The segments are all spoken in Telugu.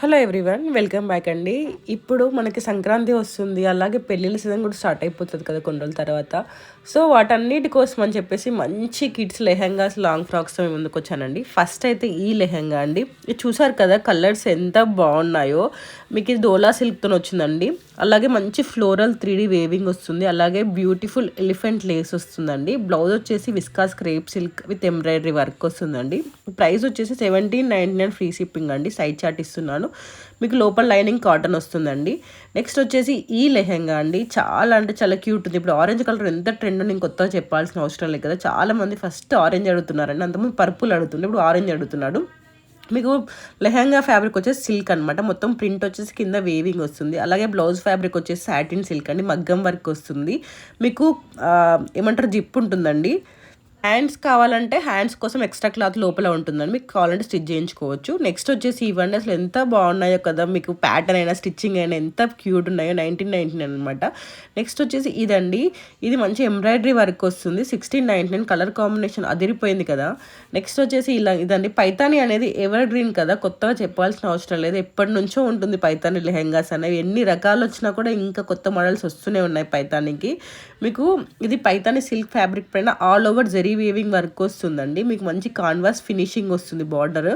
హలో ఎవ్రీవన్, వెల్కమ్ బ్యాక్ అండి. ఇప్పుడు మనకి సంక్రాంతి వస్తుంది, అలాగే పెళ్ళిళ్ళ సీజన్ కూడా స్టార్ట్ అయిపోతుంది కదా కొన్ని రోజుల తర్వాత. సో వాటన్నిటి కోసం అని చెప్పేసి మంచి కిడ్స్ లెహెంగాస్, లాంగ్ ఫ్రాక్స్తో మేము ముందుకు వచ్చానండి. ఫస్ట్ అయితే ఈ లెహెంగా అండి, ఇది చూసారు కదా కలర్స్ ఎంత బాగున్నాయో. మీకు ఇది డోలా సిల్క్తో వచ్చిందండి. అలాగే మంచి ఫ్లోరల్ 3D వేవింగ్ వస్తుంది, అలాగే బ్యూటిఫుల్ ఎలిఫెంట్ లేస్ వస్తుందండి. బ్లౌజ్ వచ్చేసి viscous crepe silk with embroidery work వస్తుందండి. ప్రైస్ వచ్చేసి 1799 ఫ్రీ షిప్పింగ్ అండి. సైడ్ చార్ట్ ఇస్తున్నాను. మీకు లోపల లైనింగ్ కాటన్ వస్తుందండి. నెక్స్ట్ వచ్చేసి ఈ లెహెంగా అండి, చాలా అంటే చాలా క్యూట్ ఉంది. ఇప్పుడు ఆరెంజ్ కలర్ ఎంత ట్రెండ్ నేను కొత్తగా చెప్పాల్సిన అవసరం లేదు కదా. చాలా మంది ఫస్ట్ ఆరెంజ్ అడుగుతున్నారండి, అంతకుముందు పర్పుల్ అడుగుతుండే, ఇప్పుడు ఆరెంజ్ అడుగుతున్నాడు. మీకు లెహంగా ఫ్యాబ్రిక్ వచ్చేసి సిల్క్ అనమాట. మొత్తం ప్రింట్ వచ్చేసి కింద వేవింగ్ వస్తుంది. అలాగే బ్లౌజ్ ఫ్యాబ్రిక్ వచ్చేసి సాటిన్ సిల్క్ అండి, మగ్గం వర్క్ వస్తుంది. మీకు ఏమంటారు జిప్ ఉంటుందండి. హ్యాండ్స్ కావాలంటే హ్యాండ్స్ కోసం ఎక్స్ట్రా క్లాత్ లోపల ఉంటుందండి, మీకు కావాలంటే స్టిచ్ చేయించుకోవచ్చు. నెక్స్ట్ వచ్చేసి ఇవన్నీ అసలు ఎంత బాగున్నాయో కదా, మీకు ప్యాటర్న్ అయినా స్టిచ్చింగ్ అయినా ఎంత క్యూట్ ఉన్నాయో. 1999 అనమాట. నెక్స్ట్ వచ్చేసి ఇదండి, ఇది మంచి ఎంబ్రాయిడరీ వర్క్ వస్తుంది. 1699 కలర్ కాంబినేషన్ అదిరిపోయింది కదా. నెక్స్ట్ వచ్చేసి ఇలా ఇదండి, పైతాని అనేది ఎవర్ గ్రీన్ కదా, కొత్తగా చెప్పాల్సిన అవసరం లేదు, ఎప్పటి నుంచో ఉంటుంది పైతాని లెహెంగాస్ అనేవి. ఎన్ని రకాలు వచ్చినా కూడా ఇంకా కొత్త మోడల్స్ వస్తూనే ఉన్నాయి పైతానికి. మీకు ఇది పైతాని సిల్క్ ఫ్యాబ్రిక్ పైన all over zari weaving work వస్తుందండి. మీకు మంచి కాన్వాస్ ఫినిషింగ్ వస్తుంది. బార్డర్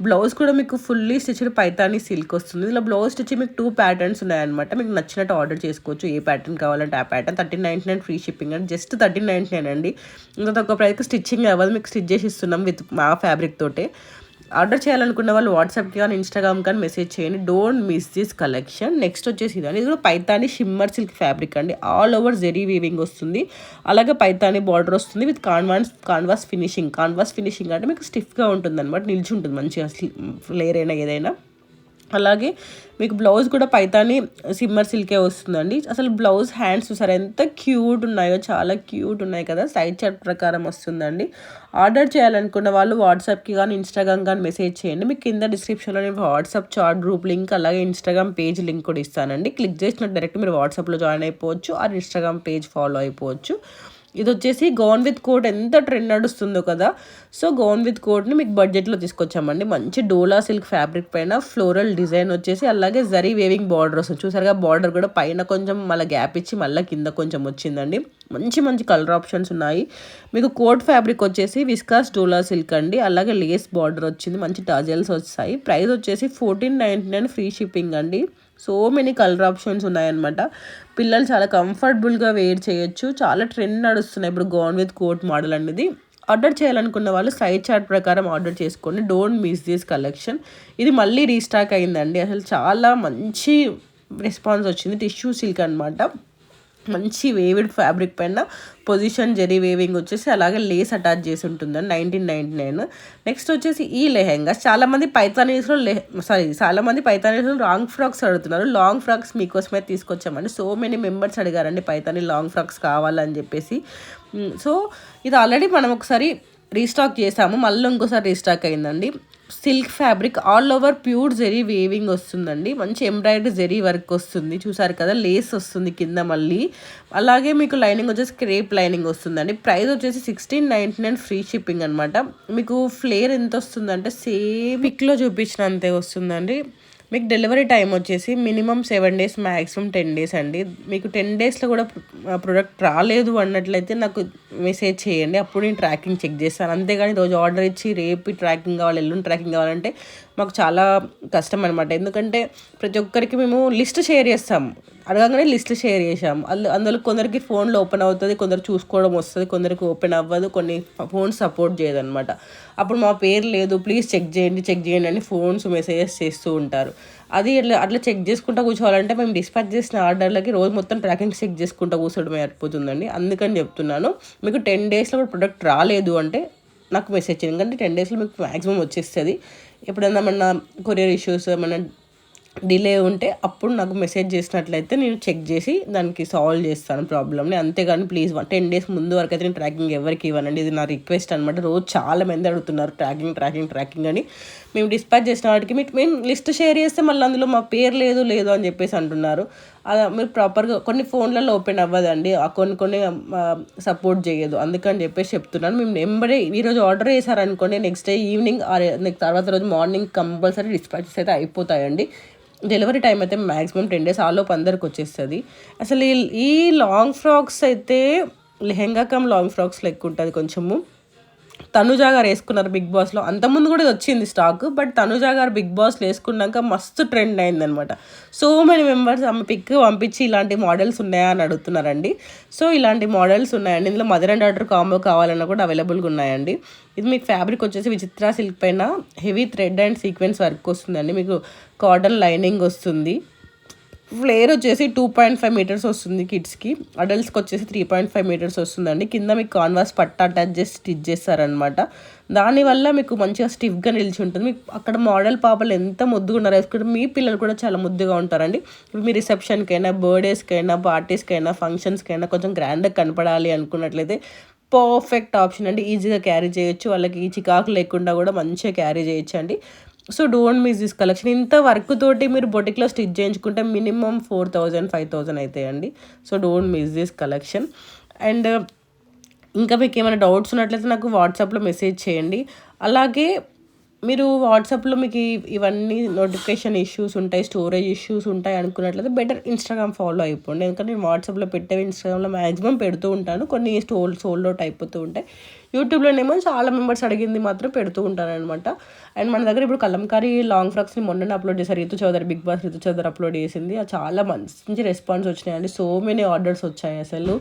బ్లౌజ్ కూడా మీకు ఫుల్లీ స్టిచ్డ్ పైతాని సిల్క్ వస్తుంది. ఇలా బ్లౌజ్ స్టిచ్ మీకు 2 ప్యాటర్న్స్ ఉన్నాయన్నమాట. మీకు నచ్చినట్టు ఆర్డర్ చేసుకోవచ్చు, ఏ ప్యాటర్న్ కావాలంటే ఆ ప్యాటర్న్. 1399 ఫ్రీ షిప్పింగ్ అండి, జస్ట్ 1399 అండి. ఇంకా తక్కువ ప్రైస్కి స్టిచ్చింగ్ అవ్వదు, మీకు స్టిచ్ చేసి ఇస్తున్నాం విత్ మా ఫ్యాబ్రిక్ తోటే. ఆర్డర్ చేయాలనుకున్న వాళ్ళు వాట్సాప్కి కానీ ఇన్స్టాగ్రామ్ కానీ మెసేజ్ చేయండి. Don't miss this collection. Next వచ్చేసి ఇదని, ఇది కూడా పైతాని షిమ్మర్ సిల్క్ ఫ్యాబ్రిక్ అండి. ఆల్ ఓవర్ జెరీ వీవింగ్ వస్తుంది, అలాగే పైతాని బార్డర్ వస్తుంది విత్ కాన్వాస్ ఫినిషింగ్ అంటే మీకు స్టిఫ్గా ఉంటుంది అనమాట, నిలిచి ఉంటుంది మంచిగా, ఫ్లేర్ అయినా ఏదైనా. అలాగే మీకు బ్లౌజ్ కూడా పైతాని సిమ్మర్ సిల్కే వస్తుందండి. అసలు బ్లౌజ్ హ్యాండ్స్ చూసారు ఎంత క్యూట్ ఉన్నాయో, చాలా క్యూట్ ఉన్నాయి కదా. సైడ్ చార్ట్ ప్రకారం వస్తుందండి. ఆర్డర్ చేయాలనుకున్న వాళ్ళు వాట్సాప్కి కానీ ఇన్స్టాగ్రామ్ కానీ మెసేజ్ చేయండి. మీకు కింద డిస్క్రిప్షన్లో నేను వాట్సాప్ చార్ట్ గ్రూప్ లింక్, అలాగే ఇన్స్టాగ్రామ్ పేజ్ లింక్ కూడా ఇస్తానండి. క్లిక్ చేసినట్టు డైరెక్ట్ మీరు వాట్సాప్లో జాయిన్ అయిపోవచ్చు, ఆ ఇన్స్టాగ్రామ్ పేజ్ ఫాలో అయిపోవచ్చు. ఇది వచ్చేసి గౌన్ విత్ కోట్ ఎంత ట్రెండ్ నడుస్తుందో కదా. సో గౌన్ విత్ కోట్ని మీకు బడ్జెట్లో తీసుకొచ్చామండి. మంచి డోలా సిల్క్ ఫ్యాబ్రిక్ పైన ఫ్లోరల్ డిజైన్ వచ్చేసి, అలాగే జరీ వేవింగ్ బార్డర్ వస్తుంది. చూసారుగా బార్డర్ కూడా పైన కొంచెం మళ్ళీ గ్యాప్ ఇచ్చి మళ్ళీ కింద కొంచెం వచ్చిందండి. మంచి మంచి కలర్ ఆప్షన్స్ ఉన్నాయి. మీకు కోట్ ఫ్యాబ్రిక్ వచ్చేసి విస్కాస్ డోలా సిల్క్ అండి, అలాగే లేస్ బార్డర్ వచ్చింది, మంచి టజల్స్ వచ్చాయి. ప్రైస్ వచ్చేసి 1499 ఫ్రీ షిప్పింగ్ అండి. సో మెనీ కలర్ ఆప్షన్స్ ఉన్నాయన్నమాట. పిల్లలు చాలా కంఫర్టబుల్గా వేర్ చేయొచ్చు. చాలా ట్రెండ్ నడుస్తున్నాయి ఇప్పుడు గౌన్ విత్ కోట్ మోడల్ అనేది. ఆర్డర్ చేయాలనుకున్న వాళ్ళు సైజ్ చార్ట్ ప్రకారం ఆర్డర్ చేసుకోండి. Don't miss this collection. ఇది మళ్ళీ రీస్టాక్ అయిందండి. అసలు చాలా మంచి రెస్పాన్స్ వచ్చింది. టిష్యూ సిల్క్ అనమాట, మంచి వేవిడ్ ఫ్యాబ్రిక్ పైన పొజిషన్ జెరీ వేవింగ్ వచ్చేసి, అలాగే లేస్ అటాచ్ చేసి ఉంటుందండి. 1999. నెక్స్ట్ వచ్చేసి ఈ లెహెంగా, చాలామంది పైతానీస్లో లాంగ్ ఫ్రాక్స్ అడుగుతున్నారు. లాంగ్ ఫ్రాక్స్ మీకోసమే తీసుకొచ్చామండి. సో మెనీ మెంబర్స్ అడిగారండి పైతాని లాంగ్ ఫ్రాక్స్ కావాలని చెప్పేసి. సో ఇది ఆల్రెడీ మనం ఒకసారి రీస్టాక్ చేసాము, మళ్ళీ ఇంకోసారి రీస్టాక్ అయిందండి. Silk fabric all over pure zari weaving వస్తుందండి. మంచి ఎంబ్రాయిడరీ జెరీ వర్క్ వస్తుంది, చూసారు కదా. లేస్ వస్తుంది కింద మళ్ళీ, అలాగే మీకు లైనింగ్ వచ్చేసి క్రేప్ లైనింగ్ వస్తుందండి. ప్రైస్ వచ్చేసి 1699 ఫ్రీ షిప్పింగ్ అనమాట. మీకు ఫ్లేర్ ఎంత వస్తుందంటే సేమ్ పిక్లో చూపించినంతే వస్తుందండి. మీకు డెలివరీ టైం వచ్చేసి మినిమం 7 days, మ్యాక్సిమం 10 days అండి. మీకు 10 daysలో కూడా ప్రోడక్ట్ రాలేదు అన్నట్లయితే నాకు మెసేజ్ చేయండి, అప్పుడు నేను ట్రాకింగ్ చెక్ చేస్తాను. అంతేగాని రోజు ఆర్డర్ ఇచ్చి రేపు ట్రాకింగ్ కావాలి, ఎల్లుండి ట్రాకింగ్ కావాలంటే మాకు చాలా కష్టం అనమాట. ఎందుకంటే ప్రతి ఒక్కరికి మేము లిస్ట్ షేర్ చేస్తాం, అడగగానే లిస్ట్ షేర్ చేసాం. అందులో కొందరికి ఫోన్లో ఓపెన్ అవుతుంది, కొందరు చూసుకోవడం వస్తుంది, కొందరికి ఓపెన్ అవ్వదు, కొన్ని ఫోన్ సపోర్ట్ చేయదన్నమాట. అప్పుడు మా పేరు లేదు, ప్లీజ్ చెక్ చేయండి అని ఫోన్స్ మెసేజెస్ చేస్తూ ఉంటారు. అది అట్లా చెక్ చేసుకుంటూ కూర్చోవాలంటే మేము డిస్పాచ్ చేసిన ఆర్డర్లకి రోజు మొత్తం ట్రాకింగ్ చెక్ చేసుకుంటూ కూర్చోవడమే అయిపోతుందండి. అందుకని చెప్తున్నాను, మీకు 10 daysలో కూడా ప్రొడక్ట్ రాలేదు అంటే నాకు మెసేజ్ చేయండి, ఎందుకంటే 10 daysలో మీకు మ్యాక్సిమం వచ్చేస్తుంది. ఎప్పుడైనా ఏమన్నా కొరియర్ ఇష్యూస్ ఏమన్నా డిలే ఉంటే అప్పుడు నాకు మెసేజ్ చేసినట్లయితే నేను చెక్ చేసి దానికి సాల్వ్ చేస్తాను ప్రాబ్లమ్ని. అంతేగాని ప్లీజ్ 10 days ముందు వరకు అయితే నేను ట్రాకింగ్ ఎవరికి ఇవ్వనండి, ఇది నా రిక్వెస్ట్ అనమాట. రోజు చాలా మంది అడుగుతున్నారు ట్రాకింగ్ అని. మేము డిస్పాచ్ చేసిన వాటికి మేము లిస్ట్ షేర్ చేస్తే మళ్ళీ అందులో మా పేరు లేదు అని చెప్పేసి అంటున్నారు. అలా మీరు ప్రాపర్గా కొన్ని ఫోన్లలో ఓపెన్ అవ్వదండి, కొన్ని సపోర్ట్ చేయదు, అందుకని చెప్పేసి చెప్తున్నాను. మేము నెంబరే ఈరోజు ఆర్డర్ చేశారనుకోండి, నెక్స్ట్ డే ఈవినింగ్ నెక్స్ట్ తర్వాత రోజు మార్నింగ్ కంపల్సరీ డిస్పాచెస్ అయితే అయిపోతాయండి. డెలివరీ టైం అయితే మ్యాక్సిమం 10 days ఆలోపు అందరికి వచ్చేస్తుంది. అసలు ఈ లాంగ్ ఫ్రాక్స్ అయితే లెహెంగా కమ్ లాంగ్ ఫ్రాక్స్ లెక్క ఉంటుంది కొంచెము. తనుజా గారు వేసుకున్నారు బిగ్ బాస్లో, అంతకుముందు కూడా వచ్చింది స్టాక్, బట్ తనుజా గారు బిగ్ బాస్లో వేసుకున్నాక మస్తు ట్రెండ్ అయిందనమాట. సో మెనీ మెంబర్స్ ఆమె పిక్ పంపించి ఇలాంటి మోడల్స్ ఉన్నాయా అని అడుగుతున్నారండి. సో ఇలాంటి మోడల్స్ ఉన్నాయండి. ఇందులో మదర్ అండ్ డాటర్ కాంబో కావాలన్నా కూడా అవైలబుల్గా ఉన్నాయండి. ఇది మీకు ఫ్యాబ్రిక్ వచ్చేసి విచిత్ర సిల్క్ పైన heavy thread and sequence work వస్తుందండి. మీకు కాటన్ లైనింగ్ వస్తుంది. ఫ్లేర్ వచ్చేసి 2.5 meters వస్తుంది కిడ్స్కి, అడల్ట్స్కి వచ్చేసి 3.5 meters వస్తుందండి. కింద మీకు కాన్వాస్ పట్ట అటాచ్ చేసి స్టిచ్ చేస్తారనమాట. దానివల్ల మీకు మంచిగా స్టిఫ్గా నిలిచి ఉంటుంది. మీకు అక్కడ మోడల్ పాపలు ఎంత ముద్దుగా ఉన్నారో వేసుకుంటే మీ పిల్లలు కూడా చాలా ముద్దుగా ఉంటారండి. మీ రిసెప్షన్కైనా, బర్త్డేస్కైనా, పార్టీస్కైనా, ఫంక్షన్స్కైనా కొంచెం గ్రాండ్గా కనపడాలి అనుకున్నట్లయితే పర్ఫెక్ట్ ఆప్షన్ అండి. ఈజీగా క్యారీ చేయొచ్చు, వాళ్ళకి చికాకు లేకుండా కూడా మంచిగా క్యారీ చేయొచ్చు అండి. So don't miss this collection. ఇంత వర్క్ తోటి మీరు బొటిక్లో స్టిచ్ చేయించుకుంటే మినిమం 4,000 5,000 అవుతాయండి. So don't miss this collection. And ఇంకా మీకు ఏమైనా డౌట్స్ ఉన్నట్లయితే నాకు వాట్సాప్లో మెసేజ్ చేయండి. అలాగే మీరు వాట్సాప్లో మీకు ఇవన్నీ నోటిఫికేషన్ ఇష్యూస్ ఉంటాయి, స్టోరేజ్ ఇష్యూస్ ఉంటాయి అనుకున్నట్లయితే బెటర్ ఇన్స్టాగ్రామ్ ఫాలో అయిపోండి. ఎందుకంటే నేను వాట్సాప్లో పెట్టేవి ఇన్స్టాగ్రామ్లో మ్యాక్సిమం పెడుతూ ఉంటాను. కొన్ని సోల్డ్ అవుట్ అయిపోతూ ఉంటాయి. యూట్యూబ్లోనేమో చాలా మెంబర్స్ అడిగింది మాత్రం పెడుతూ ఉంటాను అనమాట. అండ్ మన దగ్గర ఇప్పుడు కలంకారీ లాంగ్ ఫ్రాక్స్ని మొన్ననే అప్లోడ్ చేశారు. రితు చౌదరి, బిగ్ బాస్ రితు చౌదరి అప్లోడ్ చేసింది. అది చాలా మంచి రెస్పాన్స్ వచ్చినాయండి. సో మెనీ ఆర్డర్స్ వచ్చాయి అసలు.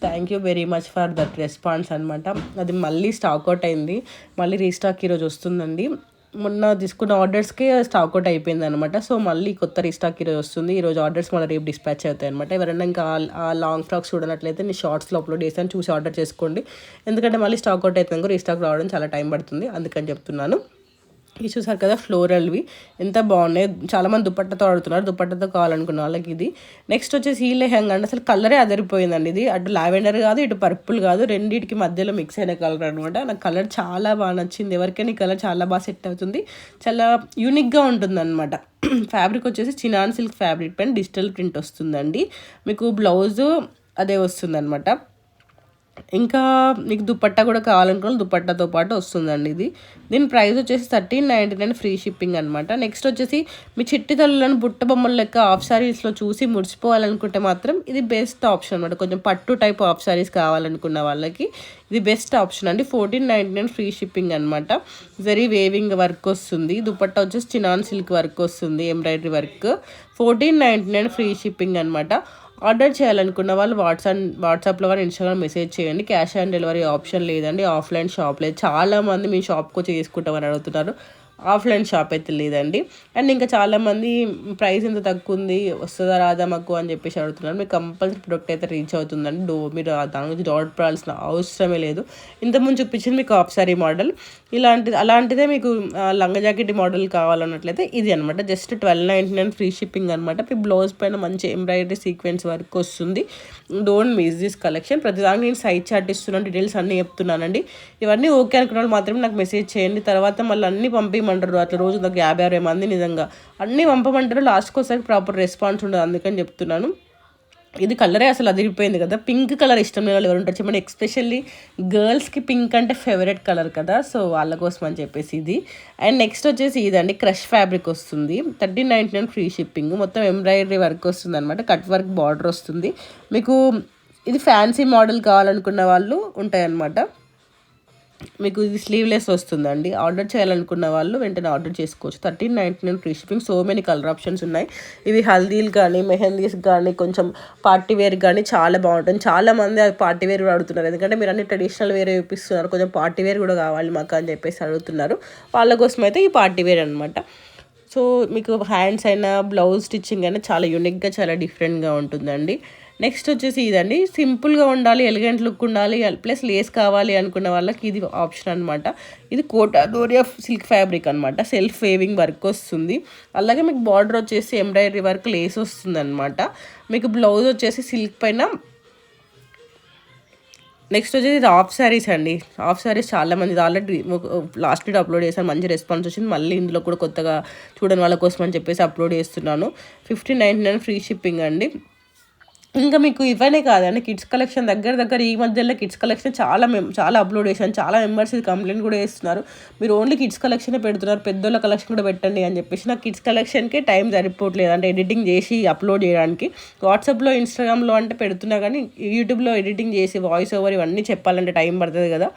Thank you very much for that response అనమాట. అది మళ్ళీ స్టాక్అవుట్ అయింది, మళ్ళీ రీస్టాక్ ఈరోజు వస్తుందండి. మొన్న తీసుకున్న ఆర్డర్స్కే స్టాక్అవుట్ అయిపోయింది అనమాట. సో మళ్ళీ కొత్త రీస్టాక్ ఈరోజు వస్తుంది. ఈరోజు ఆర్డర్స్ మళ్ళీ రేపు డిస్పాచ్ అవుతాయి అనమాట. ఎవరైనా ఇంకా ఆ లాంగ్ ఫ్రాక్స్ చూడనట్లయితే నేను షార్ట్స్లో అప్లోడ్ చేశాను, చూసి ఆర్డర్ చేసుకోండి. ఎందుకంటే మళ్ళీ స్టాక్అవుట్ అవుతుంది, రీస్టాక్ రావడం చాలా టైం పడుతుంది, అందుకని చెప్తున్నాను. ఇది చూసారు కదా ఫ్లోరల్వి ఎంత బాగున్నాయి. చాలామంది దుపట్టతో ఆడుతున్నారు, దుపట్టతో కావాలనుకున్న వాళ్ళకి ఇది. నెక్స్ట్ వచ్చేసి ఈ లెహంగా అండి, అసలు కలరే అదిరిపోయిందండి. ఇది అటు లావెండర్ కాదు, ఇటు పర్పుల్ కాదు, రెండింటికి మధ్యలో మిక్స్ అయిన కలర్ అనమాట. నాకు కలర్ చాలా బాగా నచ్చింది. ఎవరికైనా ఈ కలర్ చాలా బాగా సెట్ అవుతుంది, చాలా యూనిక్గా ఉంటుంది అనమాట. ఫ్యాబ్రిక్ వచ్చేసి చినాన్ సిల్క్ ఫ్యాబ్రిక్ పైన డిజిటల్ ప్రింట్ వస్తుందండి. మీకు బ్లౌజు అదే వస్తుంది అనమాట. ఇంకా మీకు దుపట్టా కూడా కావాలనుకోవాలి, దుపట్టాతో పాటు వస్తుందండి ఇది. దీని ప్రైస్ వచ్చేసి 1399 ఫ్రీ షిప్పింగ్ అనమాట. నెక్స్ట్ వచ్చేసి మీ చిట్టి తల్లులను బుట్ట బొమ్మల లెక్క హాఫ్ శారీస్లో చూసి ముడిచిపోవాలనుకుంటే మాత్రం ఇది బెస్ట్ ఆప్షన్ అనమాట. కొంచెం పట్టు టైప్ హాఫ్ శారీస్ కావాలనుకున్న వాళ్ళకి ఇది బెస్ట్ ఆప్షన్ అండి. 1499 ఫ్రీ షిప్పింగ్ అనమాట. వెరీ వేవింగ్ వర్క్ వస్తుంది. దుపట్టా వచ్చేసి చినాన్ సిల్క్ వర్క్ వస్తుంది, ఎంబ్రాయిడరీ వర్క్. 1499 ఫ్రీ షిప్పింగ్ అనమాట. ఆర్డర్ చేయాలనుకున్న వాళ్ళు వాట్సాప్లో కానీ ఇన్స్టాగ్రామ్ మెసేజ్ చేయండి. క్యాష్ ఆన్ డెలివరీ ఆప్షన్ లేదండి, ఆఫ్లైన్ షాప్ లేదు. చాలామంది మీ షాప్కి వచ్చి చేసుకుంటామని అడుగుతున్నారు, ఆఫ్లైన్ షాప్ అయితే లేదండి. అండ్ ఇంకా చాలామంది ప్రైస్ ఎంత తక్కువ ఉంది, వస్తుందా రాదా మాకు అని చెప్పేసి అడుగుతున్నారు. మీకు కంపల్సరీ ప్రొడక్ట్ అయితే రీచ్ అవుతుందండి. మీరు దాని గురించి డౌట్ పడాల్సిన అవసరమే లేదు. ఇంతకుముందు చూపించింది మీకు హాఫ్ సారీ మోడల్, అలాంటిదే మీకు లంగా జాకెట్ మోడల్ కావాలన్నట్లయితే ఇది అనమాట. జస్ట్ 1299 ఫ్రీ షిప్పింగ్ అనమాట. మీ బ్లౌజ్ పైన మంచి ఎంబ్రాయిడరీ సీక్వెన్స్ వర్క్ వస్తుంది. Don't miss this collection. ప్రతిదానికి నేను సైజ్ చార్ట్ ఇస్తున్నాను, డీటెయిల్స్ అన్నీ చెప్తున్నానండి. ఇవన్నీ ఓకే అనుకున్న వాళ్ళు మాత్రమే నాకు మెసేజ్ చేయండి. తర్వాత మళ్ళీ అన్నీ పంపించమంటారు, అట్లా రోజు 50-60 మంది నిజంగా అన్నీ పంపమంటారు. లాస్ట్కి ఒకసారి ప్రాపర్ రెస్పాన్స్ ఉండదు, అందుకని చెప్తున్నాను. ఇది కలరే అసలు అదిరిపోయింది కదా. పింక్ కలర్ ఇష్టం లేని వాళ్ళు ఎవరు ఉంటారు చెప్పండి. ఎక్స్పెషల్లీ గర్ల్స్కి పింక్ అంటే ఫేవరెట్ కలర్ కదా, సో వాళ్ళ కోసం అని చెప్పేసి ఇది. అండ్ నెక్స్ట్ వచ్చేసి ఇదండి, క్రష్ ఫ్యాబ్రిక్ వస్తుంది. 1399 ఫ్రీ షిప్పింగ్. మొత్తం ఎంబ్రాయిడరీ వర్క్ వస్తుంది అనమాట, కట్ వర్క్ బార్డర్ వస్తుంది. మీకు ఇది ఫ్యాన్సీ మోడల్ కావాలనుకున్న వాళ్ళు ఉంటాయన్నమాట. మీకు ఇది స్లీవ్లెస్ వస్తుందండి. ఆర్డర్ చేయాలనుకున్న వాళ్ళు వెంటనే ఆర్డర్ చేసుకోవచ్చు. 1399 free shipping. So many colour options ఉన్నాయి. ఇవి హల్దీలు కానీ, మెహందీస్ కానీ, కొంచెం పార్టీ వేర్ కానీ చాలా బాగుంటుంది. చాలామంది అది పార్టీ వేర్ కూడా అడుగుతున్నారు, ఎందుకంటే మీరు అన్ని ట్రెడిషనల్ వేరే చూపిస్తున్నారు, కొంచెం పార్టీ వేర్ కూడా కావాలి మాకు అని చెప్పేసి అడుగుతున్నారు. వాళ్ళ కోసం అయితే ఈ పార్టీ వేర్ అనమాట. సో మీకు హ్యాండ్స్ అయినా బ్లౌజ్ స్టిచ్చింగ్ అయినా చాలా యూనిక్గా, చాలా డిఫరెంట్గా ఉంటుందండి. నెక్స్ట్ వచ్చేసి ఇదండి, సింపుల్గా ఉండాలి, ఎలిగెంట్ లుక్ ఉండాలి, ప్లస్ లేస్ కావాలి అనుకున్న వాళ్ళకి ఇది ఆప్షన్ అనమాట. ఇది కోటా డోరియా సిల్క్ ఫ్యాబ్రిక్ అనమాట. సెల్ఫ్ వేవింగ్ వర్క్ వస్తుంది. అలాగే మీకు బార్డర్ వచ్చేసి ఎంబ్రాయిడరీ వర్క్ లేస్ వస్తుంది అనమాట. మీకు బ్లౌజ్ వచ్చేసి సిల్క్ పైన నెక్స్ట్ వచ్చేసి హాఫ్ శారీస్ అండి. హాఫ్ శారీస్ చాలా మంది ఆల్రెడీ లాస్ట్ డేట్ అప్లోడ్ చేశాను. మంచి రెస్పాన్స్ వచ్చింది. మళ్ళీ ఇందులో కూడా కొత్తగా చూడని వాళ్ళ కోసం అని చెప్పేసి అప్లోడ్ చేస్తున్నాను. 1599 ఫ్రీ షిప్పింగ్ అండి. ఇంకా మీకు ఇవన్నీ కాదండి, కిడ్స్ కలెక్షన్ దగ్గర ఈ మధ్యలో కిడ్స్ కలెక్షన్ చాలా అప్లోడ్ చేశాను. చాలా మెంబర్స్ ఇది కంప్లైంట్ కూడా చేస్తున్నారు, మీరు ఓన్లీ కిడ్స్ కలెక్షనే పెడుతున్నారు, పెద్దోళ్ళ కలెక్షన్ కూడా పెట్టండి అని చెప్పేసి. నాకు కిడ్స్ కలెక్షన్కే టైం సరిపోవట్లేదు, అంటే ఎడిటింగ్ చేసి అప్లోడ్ చేయడానికి. వాట్సాప్లో ఇన్స్టాగ్రామ్లో అంటే పెడుతున్నా కానీ యూట్యూబ్లో ఎడిటింగ్ చేసి వాయిస్ ఓవర్ ఇవన్నీ చెప్పాలంటే టైం పడుతుంది కదా,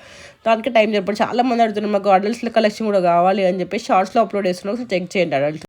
దానికి టైం చెప్పండి. చాలా మంది అడుగుతున్నారు మాకు అడల్ట్స్లో కలెక్షన్ కూడా కావాలి అని చెప్పేసి. షార్ట్స్లో అప్లోడ్ చేస్తున్నారు, చెక్ చేయండి అడల్ట్స్.